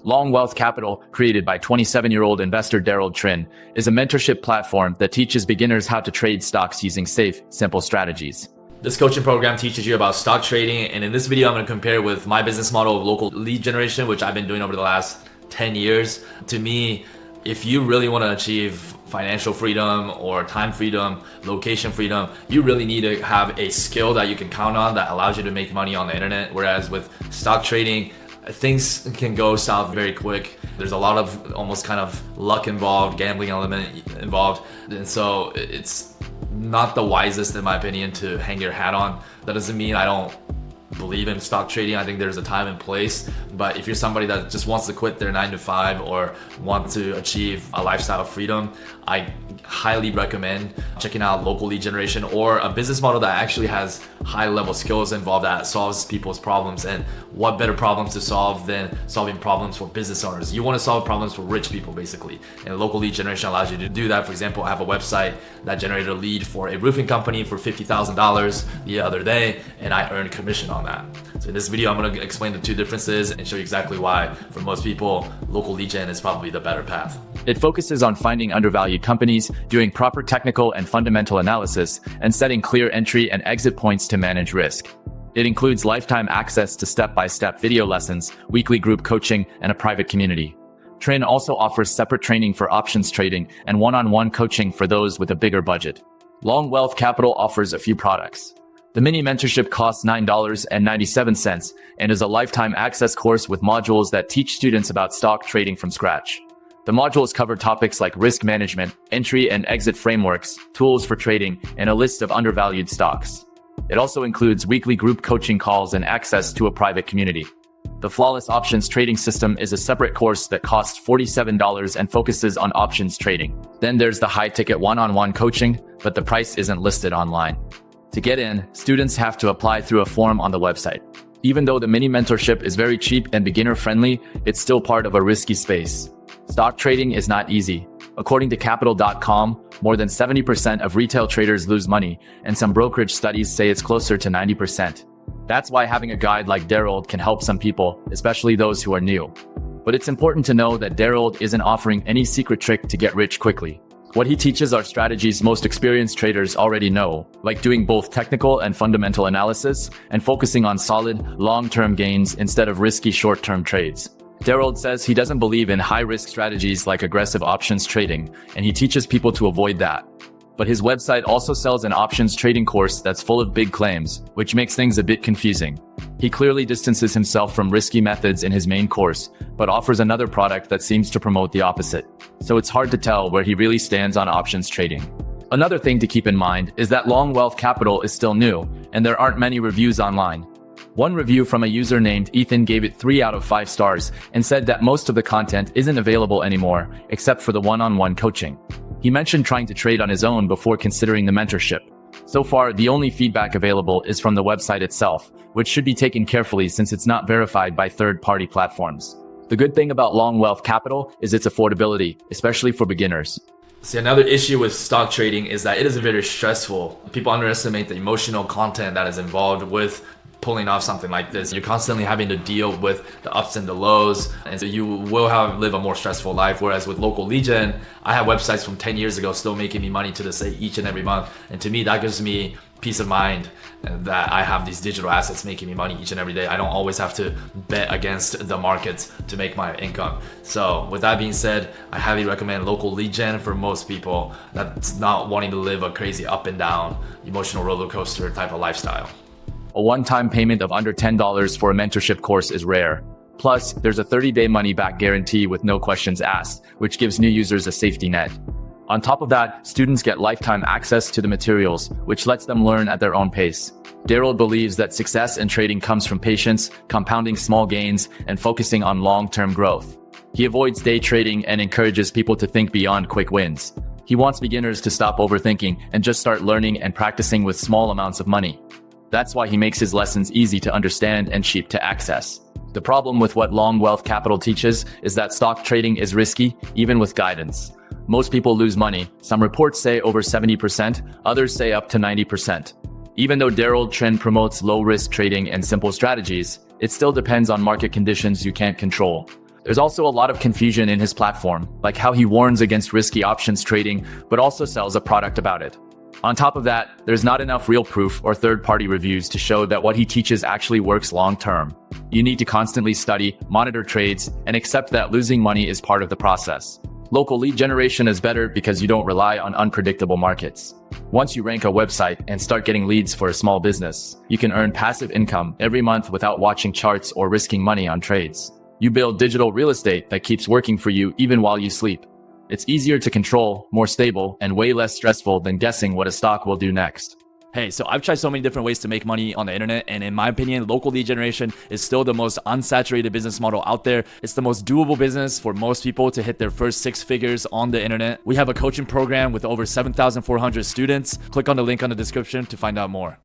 Long Wealth Capital, created by 27-year-old investor Darold, is a mentorship platform that teaches beginners how to trade stocks using safe, simple strategies. This coaching program teaches you about stock trading, and in this video I'm going to compare with my business model of local lead generation, which I've been doing over the last 10 years. To me, if you really want to achieve financial freedom or time freedom, location freedom, you really need to have a skill that you can count on that allows you to make money on the internet. Whereas with stock trading, things can go south very quick. There's a lot of almost kind of luck involved, gambling element involved. And so it's not the wisest, in my opinion, to hang your hat on. That doesn't mean I don't believe in stock trading. I think there's a time and place. But if you're somebody that just wants to quit their 9-to-5 or want to achieve a lifestyle of freedom, I highly recommend checking out local lead generation or a business model that actually has high level skills involved that solves people's problems. And what better problems to solve than solving problems for business owners? You want to solve problems for rich people, basically. And local lead generation allows you to do that. For example, I have a website that generated a lead for a roofing company for $50,000 the other day, and I earned commission on that. So in this video, I'm going to explain the two differences and show you exactly why, for most people, local lead gen is probably the better path. It focuses on finding undervalued companies, doing proper technical and fundamental analysis, and setting clear entry and exit points to manage risk. It includes lifetime access to step-by-step video lessons, weekly group coaching, and a private community. Trin also offers separate training for options trading and one-on-one coaching for those with a bigger budget. Long Wealth Capital offers a few products. The mini mentorship costs $9.97 and is a lifetime access course with modules that teach students about stock trading from scratch. The modules cover topics like risk management, entry and exit frameworks, tools for trading, and a list of undervalued stocks. It also includes weekly group coaching calls and access to a private community. The Flawless Options Trading System is a separate course that costs $47 and focuses on options trading. Then there's the high-ticket one-on-one coaching, but the price isn't listed online. To get in, students have to apply through a form on the website. Even though the mini mentorship is very cheap and beginner-friendly, it's still part of a risky space. Stock trading is not easy. According to Capital.com, more than 70% of retail traders lose money, and some brokerage studies say it's closer to 90%. That's why having a guide like Darold can help some people, especially those who are new. But it's important to know that Darold isn't offering any secret trick to get rich quickly. What he teaches are strategies most experienced traders already know, like doing both technical and fundamental analysis and focusing on solid, long-term gains instead of risky short-term trades. Darold says he doesn't believe in high-risk strategies like aggressive options trading, and he teaches people to avoid that. But his website also sells an options trading course that's full of big claims, which makes things a bit confusing. He clearly distances himself from risky methods in his main course, but offers another product that seems to promote the opposite. So it's hard to tell where he really stands on options trading. Another thing to keep in mind is that Long Wealth Capital is still new, and there aren't many reviews online. One review from a user named Ethan gave it 3 out of 5 stars and said that most of the content isn't available anymore, except for the one-on-one coaching. He mentioned trying to trade on his own before considering the mentorship. So far, the only feedback available is from the website itself, which should be taken carefully since it's not verified by third-party platforms. The good thing about Long Wealth Capital is its affordability, especially for beginners. See, another issue with stock trading is that it is very stressful. People underestimate the emotional content that is involved with pulling off something like this. You're constantly having to deal with the ups and the lows, and so you will live a more stressful life. Whereas with local lead gen, I have websites from 10 years ago still making me money to this day each and every month, and to me that gives me peace of mind that I have these digital assets making me money each and every day. I don't always have to bet against the markets to make my income. So with that being said, I highly recommend local lead gen for most people that's not wanting to live a crazy up and down emotional roller coaster type of lifestyle. A one-time payment of under $10 for a mentorship course is rare. Plus, there's a 30-day money-back guarantee with no questions asked, which gives new users a safety net. On top of that, students get lifetime access to the materials, which lets them learn at their own pace. Darold believes that success in trading comes from patience, compounding small gains, and focusing on long-term growth. He avoids day trading and encourages people to think beyond quick wins. He wants beginners to stop overthinking and just start learning and practicing with small amounts of money. That's why he makes his lessons easy to understand and cheap to access. The problem with what Long Wealth Capital teaches is that stock trading is risky, even with guidance. Most people lose money. Some reports say over 70%, others say up to 90%. Even though Darold promotes low-risk trading and simple strategies, it still depends on market conditions you can't control. There's also a lot of confusion in his platform, like how he warns against risky options trading, but also sells a product about it. On top of that, there's not enough real proof or third-party reviews to show that what he teaches actually works long-term. You need to constantly study, monitor trades, and accept that losing money is part of the process. Local lead generation is better because you don't rely on unpredictable markets. Once you rank a website and start getting leads for a small business, you can earn passive income every month without watching charts or risking money on trades. You build digital real estate that keeps working for you even while you sleep. It's easier to control, more stable, and way less stressful than guessing what a stock will do next. Hey, so I've tried so many different ways to make money on the internet, and in my opinion, local lead generation is still the most unsaturated business model out there. It's the most doable business for most people to hit their first 6 figures on the internet. We have a coaching program with over 7,400 students. Click on the link on the description to find out more.